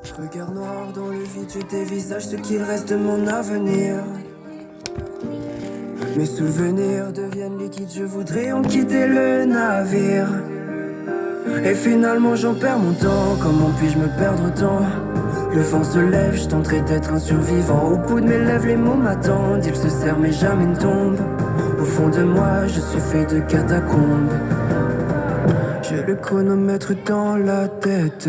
Je regarde noir dans le vide, je dévisage ce qu'il reste de mon avenir. Mes souvenirs deviennent liquides, je voudrais en quitter le navire. Et finalement j'en perds mon temps, comment puis-je me perdre autant? Le vent se lève, je tenterai d'être un survivant. Au bout de mes lèvres les mots m'attendent, ils se serrent mais jamais ne tombent. Au fond de moi je suis fait de catacombes. J'ai le chronomètre dans la tête.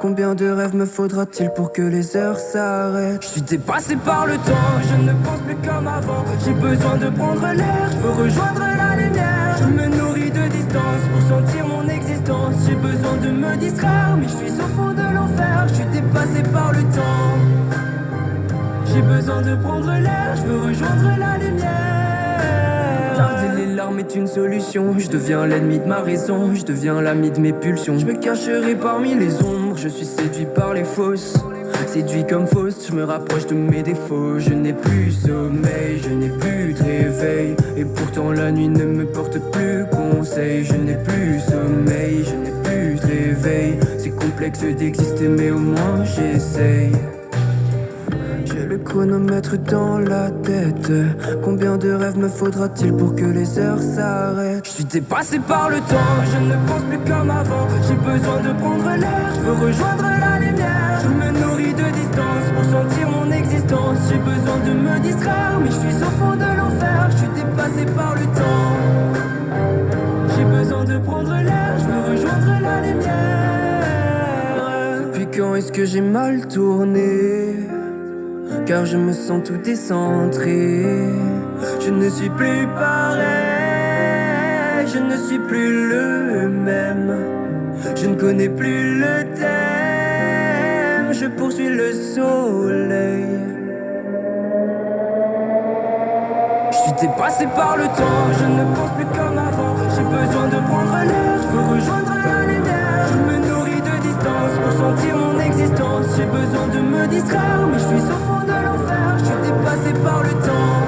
Combien de rêves me faudra-t-il pour que les heures s'arrêtent? Je suis dépassé par le temps, je ne pense plus comme avant. J'ai besoin de prendre l'air, je veux rejoindre la lumière. Je me nourris de distance pour sentir mon existence. J'ai besoin de me distraire, mais je suis au fond de l'enfer. Je suis dépassé par le temps. J'ai besoin de prendre l'air, je veux rejoindre la lumière. Garder les larmes est une solution. Je deviens l'ennemi de ma raison, je deviens l'ami de mes pulsions. Je me cacherai parmi les ombres, je suis séduit par les fausses. Séduit comme fausse, je me rapproche de mes défauts. Je n'ai plus sommeil, je n'ai plus de réveil. Et pourtant la nuit ne me porte plus conseil. Je n'ai plus sommeil, je n'ai plus de réveil. C'est complexe d'exister mais au moins j'essaye. J'ai le chronomètre dans la tête. Combien de rêves me faudra-t-il pour que les heures s'arrêtent? Je suis dépassé par le temps, je ne pense plus comme avant. J'ai besoin de prendre l'air, je veux rejoindre la lumière. Je me nourris de distance pour sentir mon existence. J'ai besoin de me distraire, mais je suis au fond de l'enfer. Je suis dépassé par le temps. J'ai besoin de prendre l'air, je veux rejoindre la lumière. Depuis quand est-ce que j'ai mal tourné? Car je me sens tout décentré. Je ne suis plus pareil, je ne suis plus le même. Je ne connais plus le thème, je poursuis le soleil. Je suis dépassé par le temps, je ne pense plus comme avant. J'ai besoin de prendre l'air, je veux rejoindre la lumière. Je me nourris de distance pour sentir mon existence. J'ai besoin de me distraire, mais je suis au fond de l'enfer. Je suis dépassé par le temps.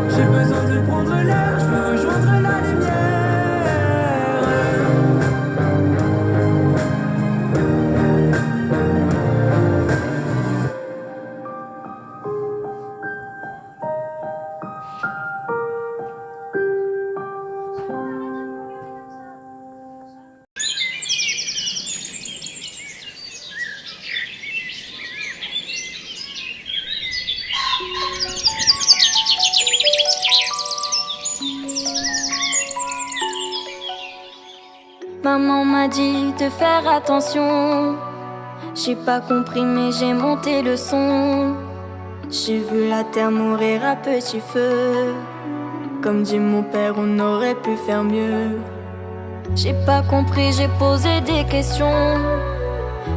J'ai besoin de prendre l'air, je veux rejoindre la lumière. Maman m'a dit de faire attention. J'ai pas compris mais j'ai monté le son. J'ai vu la terre mourir à petit feu. Comme dit mon père, on aurait pu faire mieux. J'ai pas compris, j'ai posé des questions.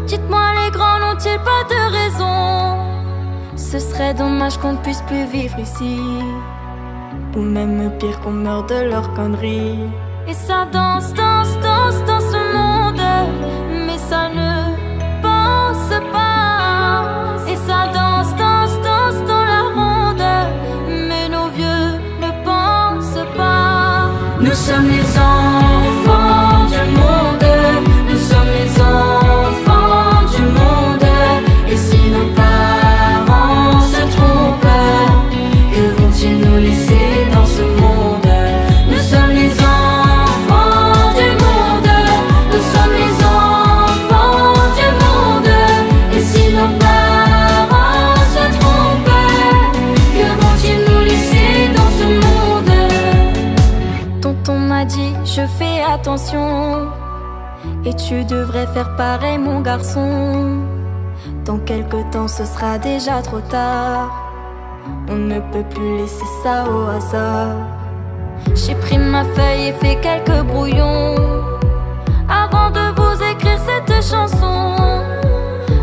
Dites-moi les grands n'ont-ils pas de raison? Ce serait dommage qu'on ne puisse plus vivre ici. Ou même pire qu'on meure de leurs conneries. Et ça danse, danse, danse dans ce monde, mais ça ne pense pas. Et ça danse, danse, danse dans la ronde, mais nos vieux ne pensent pas. Nous sommes les enfants du monde, nous sommes les enfants du monde. Et si nos parents se trompent, que vont-ils nous laisser dans ce monde? Nous sommes les enfants. Je fais attention, et tu devrais faire pareil mon garçon. Dans quelque temps ce sera déjà trop tard. On ne peut plus laisser ça au hasard. J'ai pris ma feuille et fait quelques brouillons avant de vous écrire cette chanson.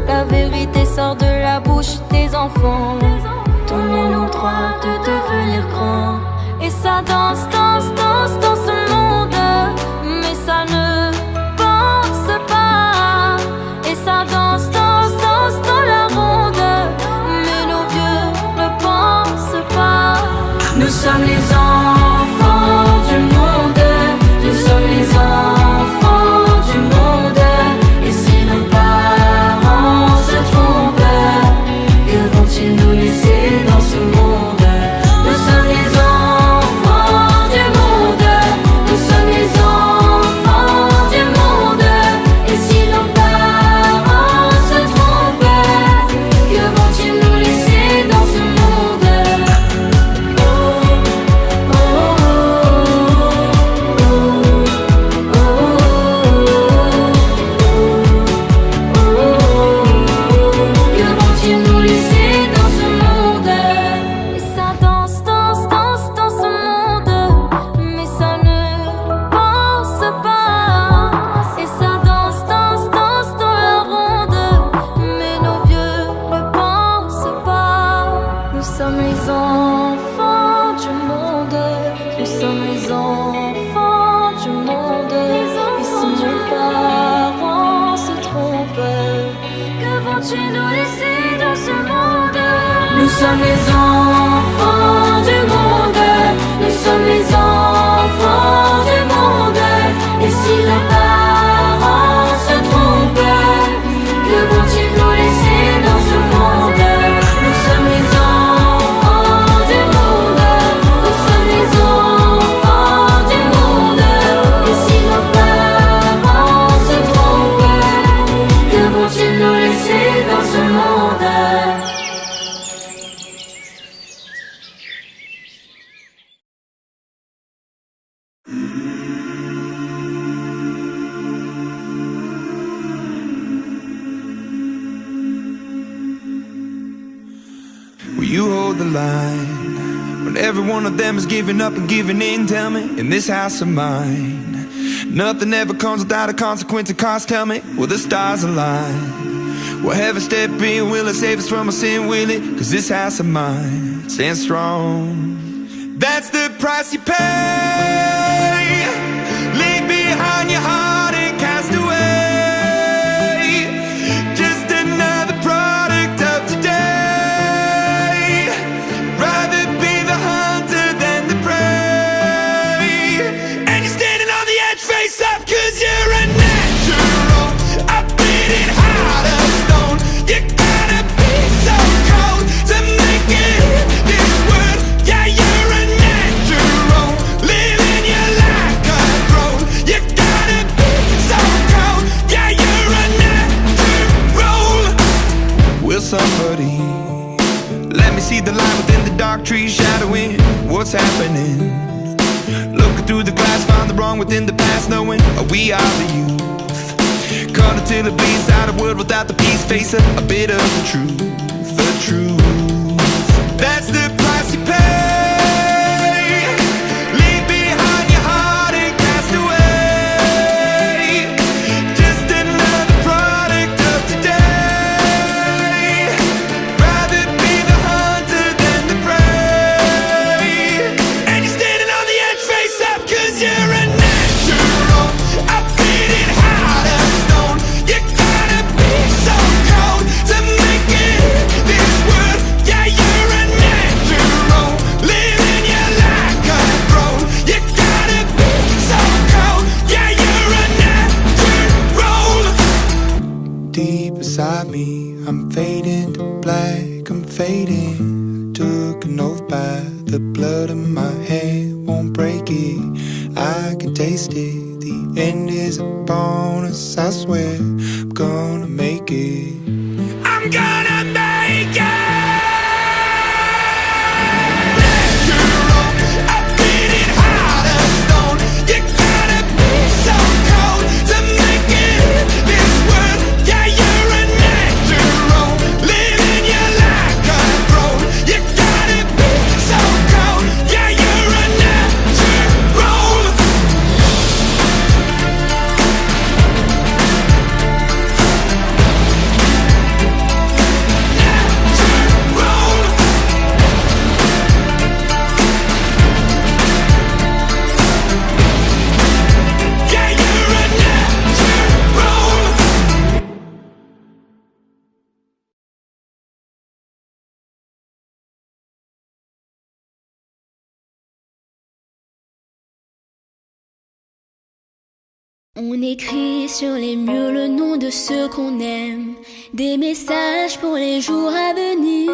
La vérité sort de la bouche des enfants. Donnez-nous le droit de devenir grands. Et ça danse, danse, danse dans ce monde, mais ça ne pense pas. Et ça danse, danse, danse dans la ronde, mais nos vieux ne pensent pas. Nous sommes les enfants du monde, nous sommes les enfants du monde. Et si nos parents vont-ils nous laisser dans ce monde? Nous sommes les enfants du monde. Nous sommes les enfants du monde. Et si nos parents se trompent, que vont-ils nous laisser dans ce monde? Nous sommes les enfants du monde. Nous sommes les enfants du monde. Et si nos parents se trompent, que vont-ils nous laisser dans ce monde? Will you hold the line when every one of them is giving up and giving in? Tell me, in this house of mine, nothing ever comes without a consequence and cost. Tell me, will the stars align? Will heaven step in? Will it save us from our sin? Will it? Cause this house of mine stands strong. That's the price you pay. Leave behind your heart and cast away. Just another product of today. Rather be the hunter than the prey. And you're standing on the edge face up, cause you're a natural. A beating heart of stone. You gotta be so cold to make it in this world. Yeah, you're a natural. Living your life cutthroat. You gotta be so cold. Yeah, you're a natural. Will somebody let me see the light within the dark trees shadowing what's happening? Looking through the glass, find the wrong within the past, knowing we are the youth. Caught until it bleeds out of world without the peace, face a bit of the truth, the truth. That's the price you pay. Leave behind your heart and cast away. Just another product of today. Rather be the hunter than the prey. And you're standing on the edge face up, cause you're a natural. A beating heart of stone. You gotta be so cold to make it in this world. Yeah, you're a natural. Living your life cutthroat. You gotta be so cold. Yeah, you're a natural. Deep inside me, I'm fading to black, I'm fading. Took an oath by the blood in my head, won't break it. I can taste it. The end is a bonus, I swear. I'm gonna make it. I'm gonna make it. Natural, a beating heart of stone. You gotta be so cold to make it in this world. Yeah, you're a natural. Living your life cutthroat. You gotta be so cold. Yeah, you're a natural. Yeah, you're a natural. On écrit sur les murs le nom de ceux qu'on aime, des messages pour les jours à venir.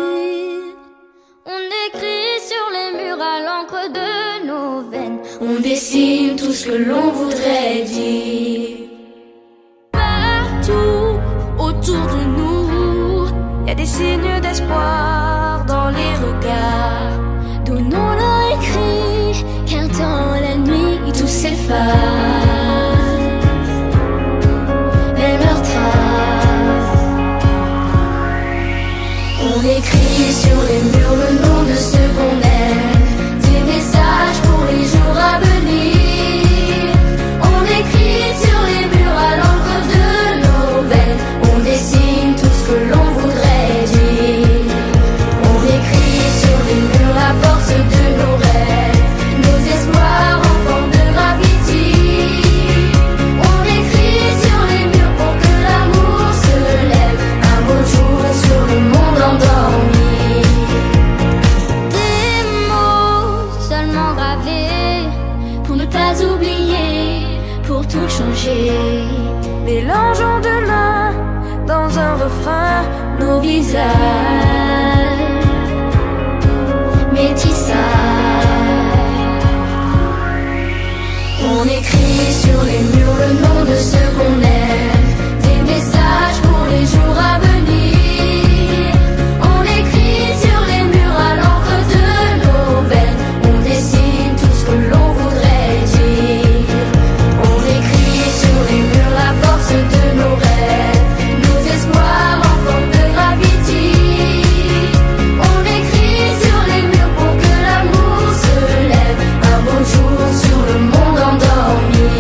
On écrit sur les murs à l'encre de nos veines, on dessine tout ce que l'on voudrait dire. Partout autour de nous, y a des signes d'espoir dans les regards. Donnons-leur écrit, car dans la nuit tout s'efface. Même leurs traces. On écrit sur les murs le nom de ceux qu'on aime, des messages pour les jours à venir. On écrit sur les murs à l'encre de nos veines, on dessine tout ce que l'on voudrait dire. On écrit sur les murs la force de nos rêves, nos espoirs en forme de graffiti. changer. Mélangeons demain dans un refrain nos visages, métissage. On écrit sur les murs le nom de ceux qu'on aime, des messages pour les jours à venir. On écrit sur les murs à l'encre de nos veines, on dessine tout ce que l'on voudrait dire. On écrit sur les murs la force de nos rêves, nos espoirs en forme de gravity. On écrit sur les murs pour que l'amour se lève un beau jour sur le monde endormi.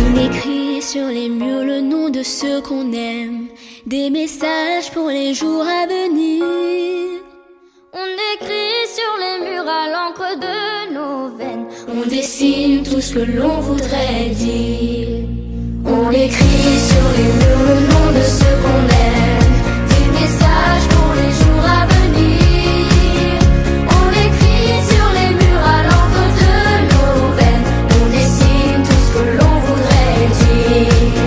On écrit sur les murs le nom de ceux qu'on aime, des messages pour les jours à venir. On écrit sur les murs à l'encre de nos veines, on dessine tout ce que l'on voudrait dire. On écrit sur les murs le nom de ceux qu'on aime, des messages pour les jours à venir. On écrit sur les murs à l'encre de nos veines, on dessine tout ce que l'on voudrait dire.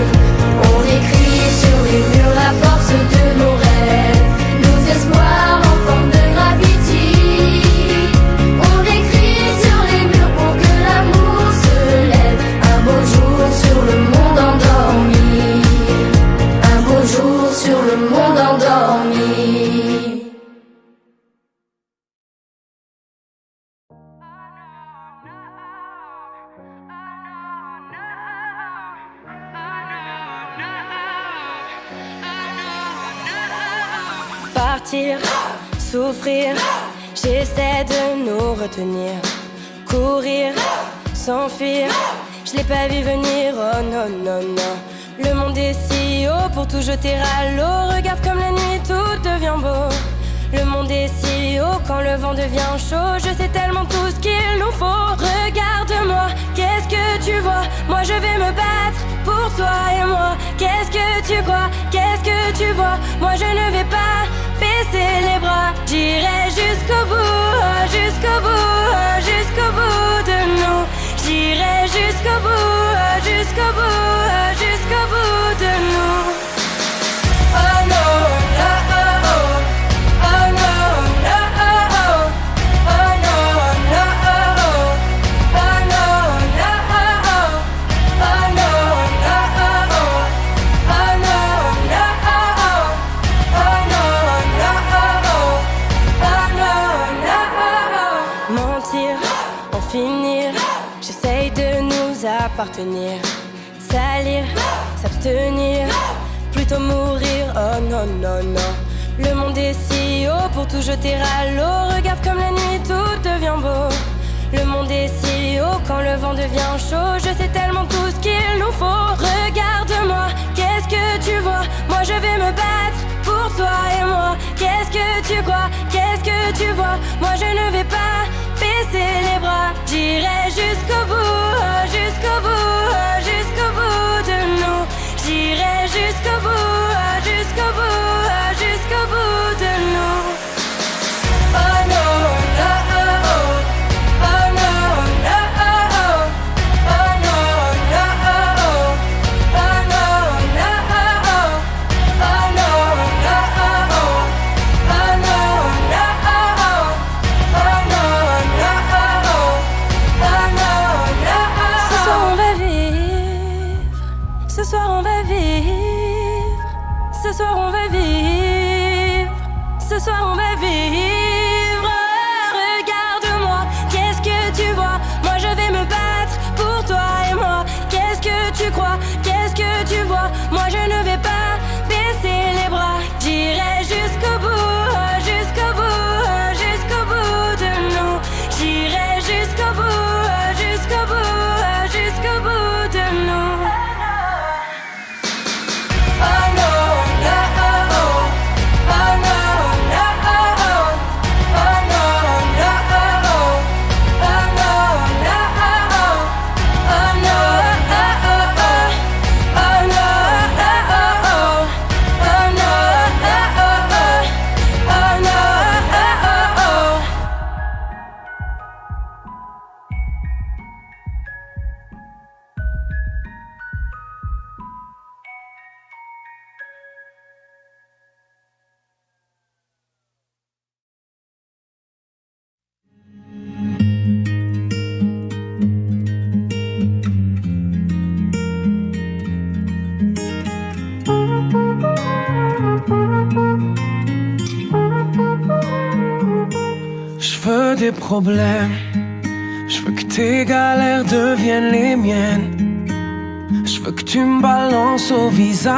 On écrit sur les murs la force de nos rêves, nos espoirs en forme de gravity. On écrit sur les murs pour que l'amour se lève un beau jour sur le monde endormi. Un beau jour sur le monde endormi. Partir, souffrir, j'essaie de nous retenir. Courir, s'enfuir, je l'ai pas vu venir, oh non, non, non. Le monde est si haut pour tout jeter à l'eau. Regarde comme la nuit tout devient beau. Le monde est si haut quand le vent devient chaud. Je sais tellement tout ce qu'il nous faut. Regarde-moi, qu'est-ce que tu vois? Moi je vais me battre pour toi et moi. Qu'est-ce que tu crois? Qu'est-ce que tu vois? Moi je ne vais pas baisser les bras. J'irai jusqu'au bout, jusqu'au bout, jusqu'au bout de nous. J'irai jusqu'au bout, jusqu'au bout, jusqu'au bout de nous. Oh non, no, oh, oh. Oh no, no, oh, oh. Oh no, no, oh, oh. Oh no, no, oh, oh. Oh no, no, oh, oh. Oh no, no, oh, oh. Oh no, no, oh, oh. Oh no, no, oh, oh. Mentir, en finir, j'essaye de nous appartenir. Salir, s'abstenir, plutôt mourir, oh non, non, non. Le monde est si haut pour tout jeter à l'eau. Regarde comme la nuit tout devient beau. Le monde est si haut quand le vent devient chaud. Je sais tellement tout ce qu'il nous faut. Regarde-moi, qu'est-ce que tu vois? Moi je vais me battre pour toi et moi. Qu'est-ce que tu crois? Qu'est-ce que tu vois? Moi je ne vais pas baisser les bras. J'irai jusqu'au bout, jusqu'au bout, jusqu'au bout de nous. J'irai jusqu'au bout, jusqu'au bout, jusqu'au bout de nous. Oh no, no, oh, oh. Oh no, no, oh, oh. Oh no, no, oh, oh. Oh no, no, oh, oh. Oh no, no, oh, oh. Oh no, no, oh, oh. Oh no, no, oh, oh. Oh no, no, oh, oh. Ce soir on va vivre. Ce soir on va vivre. Ce soir on va vivre. Ce soir on va vivre. Regarde-moi, qu'est-ce que tu vois? Moi je vais me battre pour toi et moi. Qu'est-ce que tu crois? Qu'est-ce que tu vois? Moi je ne vais pas baisser les bras. J'irai jusqu'au bout, jusqu'au bout, jusqu'au bout de nous. J'irai jusqu'au bout, jusqu'au bout, jusqu'au bout de nous. Oh no, no, oh, oh. Oh no, no, oh, oh. Je veux des problèmes, je veux que tes galères deviennent les miennes. Je veux que tu me balances au visage.